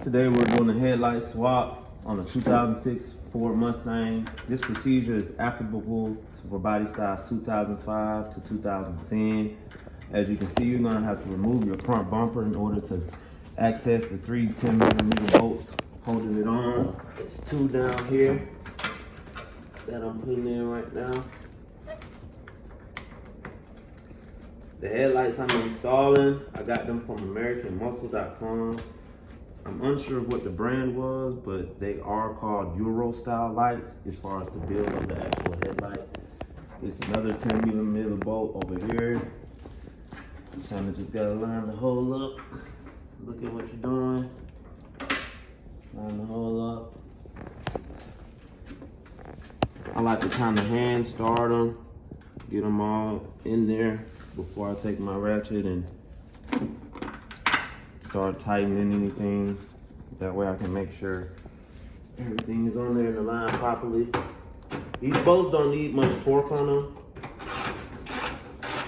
Today we're doing a headlight swap on a 2006 Ford Mustang. This procedure is applicable for body styles 2005 to 2010. As you can see, you're gonna have to remove your front bumper in order to access the three 10mm bolts holding it on. It's two down here that I'm putting in right now. The headlights I'm installing, I got them from AmericanMuscle.com. I'm unsure of what the brand was, but they are called Euro style lights as far as the build of the actual headlight. It's another 10mm bolt over here. Kind of just gotta line the hole up. Look at what you're doing. Line the hole up. I like to kind of hand start them, get them all in there before I take my ratchet and start tightening anything. That way I can make sure everything is on there in the line properly. These bolts don't need much torque on them,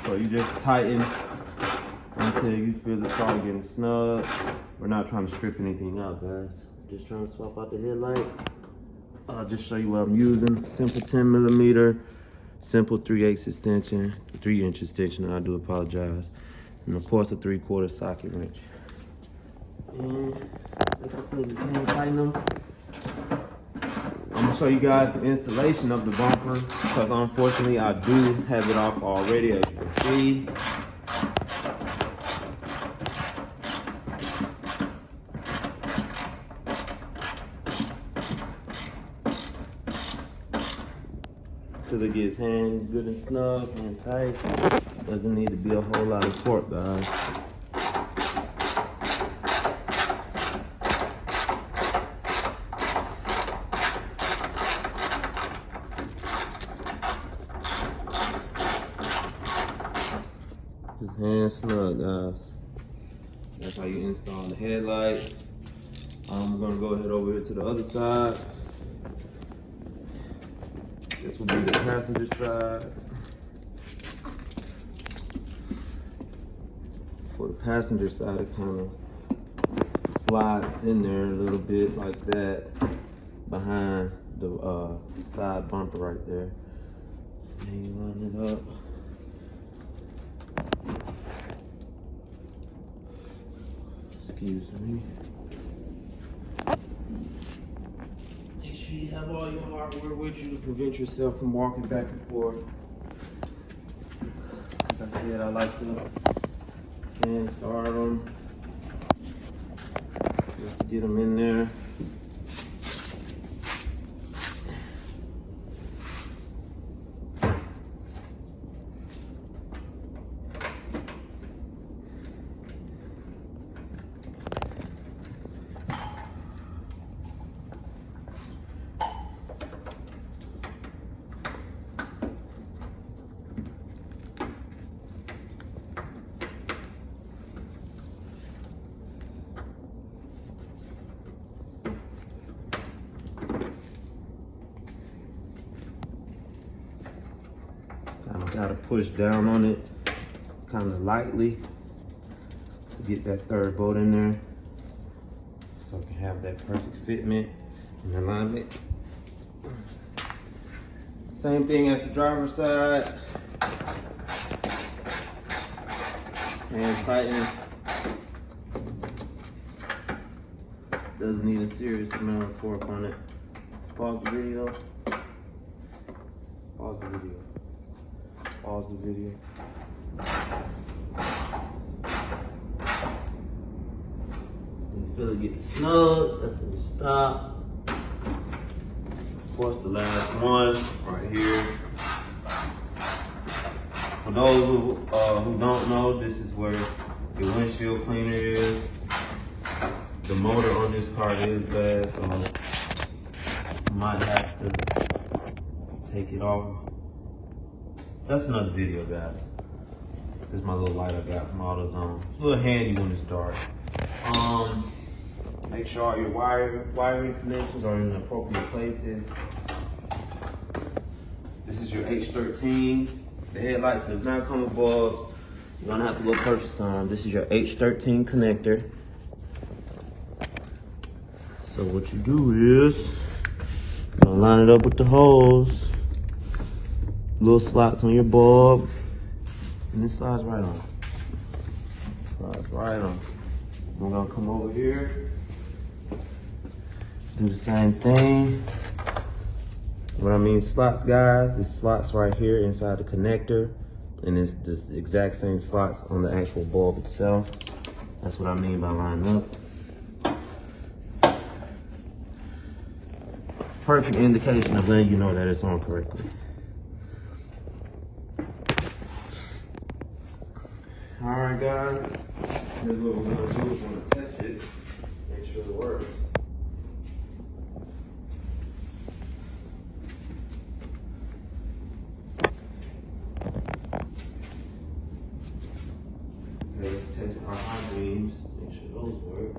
so you just tighten until you feel it start getting snug. We're not trying to strip anything out, guys. Just trying to swap out the headlight. I'll just show you what I'm using. Simple 10mm, simple 3/8 extension, 3-inch extension, I do apologize. And of course a 3/4 socket wrench. And like I said, just hand tighten them. I'm gonna show you guys the installation of the bumper because unfortunately I do have it off already, as you can see. Till it gets hand good and snug and tight. Doesn't need to be a whole lot of torque, guys. Just hand snug, guys. That's how you install the headlight. I'm gonna go ahead over here to the other side. This will be the passenger side. For the passenger side, it kind of slides in there a little bit like that behind the side bumper right there. And you line it up. Excuse me. Make sure you have all your hardware with you to prevent yourself from walking back and forth. Like I said, I like to hand start them. Just get them in there. Gotta push down on it kind of lightly to get that third bolt in there so I can have that perfect fitment and alignment. Same thing as the driver's side. Hands tighten. Doesn't need a serious amount of torque on it. Pause the video. Pause the video. Pause the video. When you feel it get snug, that's when you stop. Of course, the last one right here. For those who don't know, this is where your windshield cleaner is. The motor on this car is bad, so I might have to take it off. That's another video, guys. This is my little light I got from AutoZone. It's a little handy when it starts. Make sure all your wiring connections are in the appropriate places. This is your H13. The headlights does not come with bulbs. You're gonna have to go purchase some. This is your H13 connector. So what you do is line it up with the holes, little slots on your bulb, and it slides right on. Slides right on. We're gonna come over here, do the same thing. What I mean slots, guys, is slots right here inside the connector, and it's the exact same slots on the actual bulb itself. That's what I mean by lining up. Perfect indication of letting you know that it's on correctly. All right, guys, here's what we're gonna do. We're gonna test it, make sure it works. Okay, let's test our high beams, make sure those work.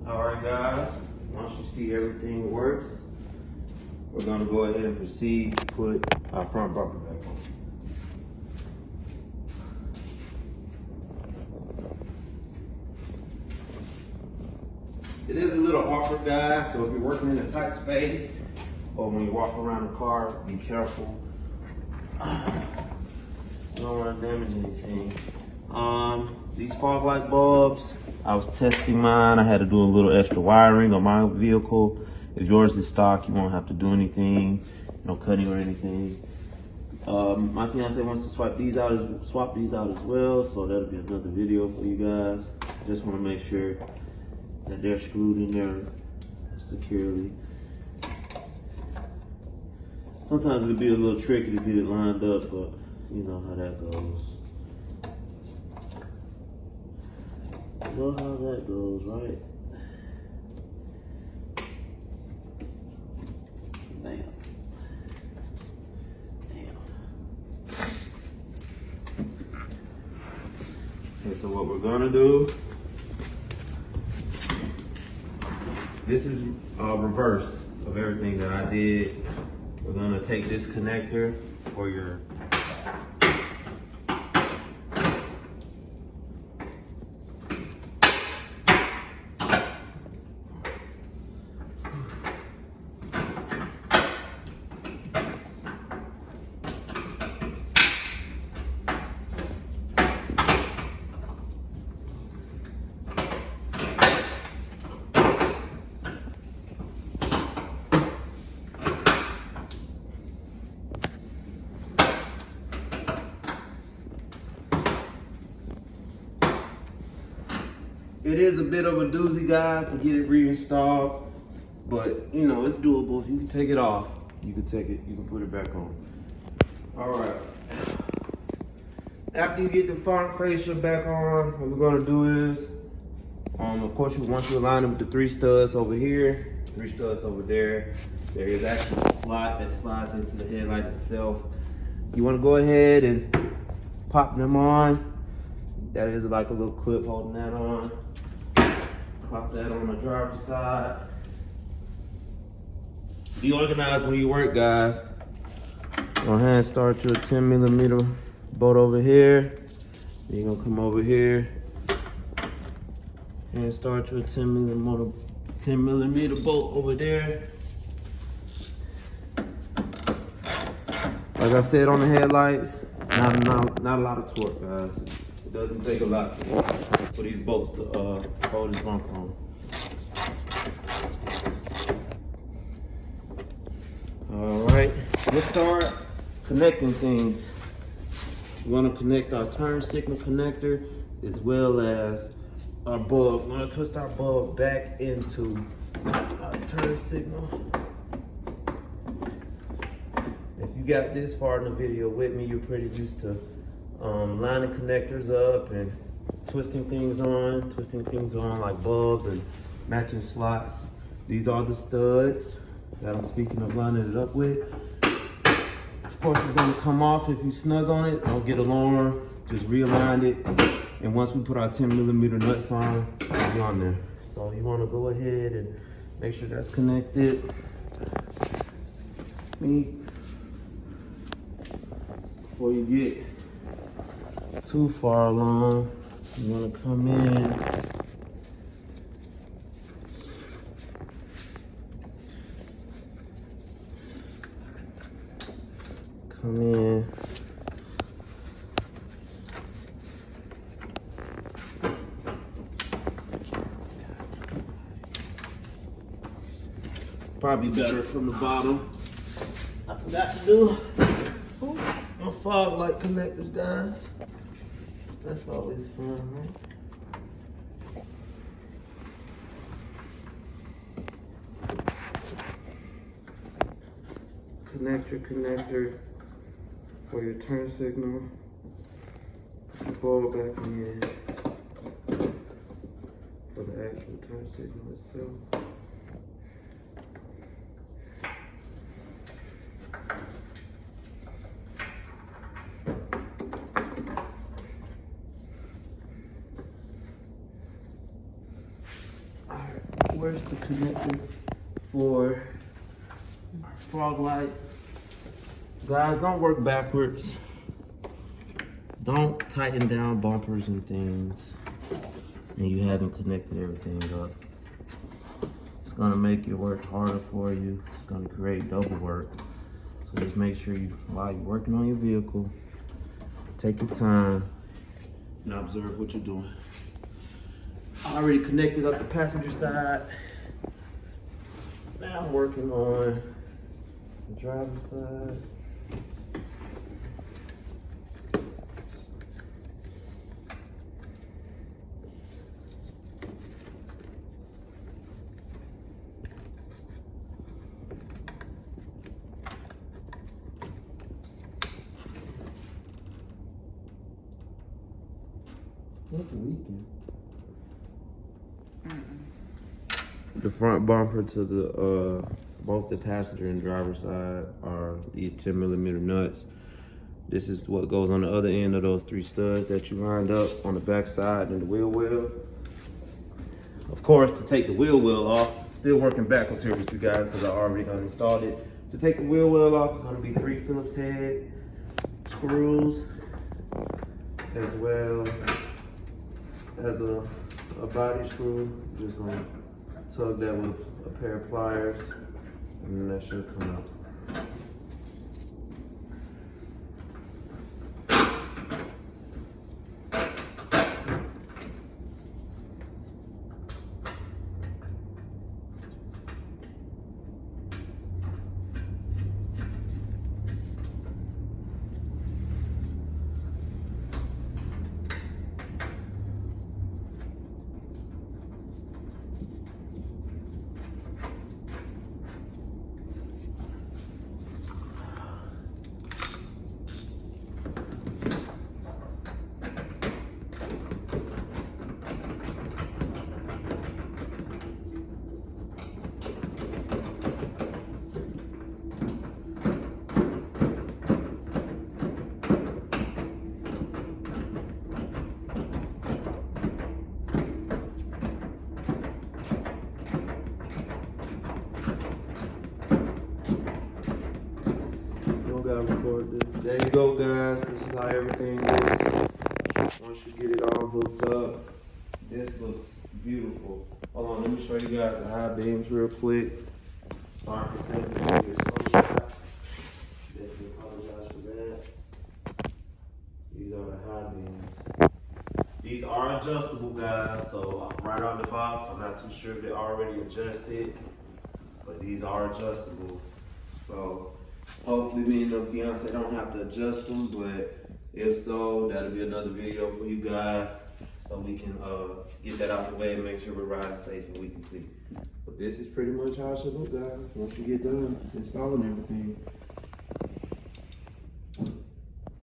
All right, guys, once you see everything works, we're gonna go ahead and proceed to put our front bumper back on. It is a little awkward, guys, so if you're working in a tight space or when you walk around the car, be careful. You don't want to damage anything. These fog light bulbs, I was testing mine. I had to do a little extra wiring on my vehicle. If yours is stock, you won't have to do anything, no cutting or anything. My fiance wants to swap these out as well, so that'll be another video for you guys. Just want to make sure that they're screwed in there securely. Sometimes it'll be a little tricky to get it lined up, but you know how that goes. You know how that goes, right? Bam. Bam. Okay, so what we're gonna do, this is reverse of everything that I did. We're gonna take this connector for your It is a bit of a doozy, guys, to get it reinstalled, but you know, it's doable. If you can take it off, you can put it back on. All right. After you get the front fascia back on, what we're gonna do is, of course, once you align it with the 3 studs over here, 3 studs over there, there is actually a slot that slides into the headlight itself. You wanna go ahead and pop them on. That is like a little clip holding that on. Pop that on the driver's side. Be organized when you work, guys. Go ahead and start your 10mm bolt over here. Then you're gonna come over here and start your 10mm bolt over there. Like I said on the headlights, not a lot of torque, guys. It doesn't take a lot for these bolts to hold this bumper on. All right, let's start connecting things. We want to connect our turn signal connector as well as our bulb. We're going to twist our bulb back into our turn signal. If you got this far in the video with me, you're pretty used to lining connectors up and twisting things on like bulbs and matching slots. These are the studs that I'm speaking of lining it up with. Of course, it's gonna come off if you snug on it. Don't get alarmed, just realign it. And once we put our 10mm nuts on, it'll be on there. So you wanna go ahead and make sure that's connected. before you get too far along, you want to come in. Come in. Probably better from the bottom. I forgot to do my fog light connectors, guys. That's always fun, right? Connector for your turn signal. Put the bulb back in for the actual turn signal itself. Where's the connector for our fog light? Guys, don't work backwards. Don't tighten down bumpers and things and you haven't connected everything up. It's gonna make your work harder for you. It's gonna create double work. So just make sure you, while you're working on your vehicle, take your time and observe what you're doing. I already connected up the passenger side. Now I'm working on the driver's side. What's the weekend? The front bumper to the both the passenger and driver side are these 10mm nuts. This is what goes on the other end of those 3 studs that you lined up on the back side and the wheel well. Of course, to take the wheel well off, still working backwards here with you guys because I already got installed it. To take the wheel well off, it's going to be 3 Phillips head screws, as well as a body screw. Just going to tug that with a pair of pliers, and then that should come out. Record this. There you go, guys. This is how everything looks once you get it all hooked up. This looks beautiful. Hold on, let me show you guys the high beams real quick. Sorry for taking some shots. Definitely apologize for that. These are the high beams. These are adjustable, guys. So right out the box, I'm not too sure if they're already adjusted, but these are adjustable. So hopefully me and the fiance don't have to adjust them, but if so, that'll be another video for you guys so we can get that out the way and make sure we're riding safe and we can see. But this is pretty much how it should look, guys, once you get done installing everything.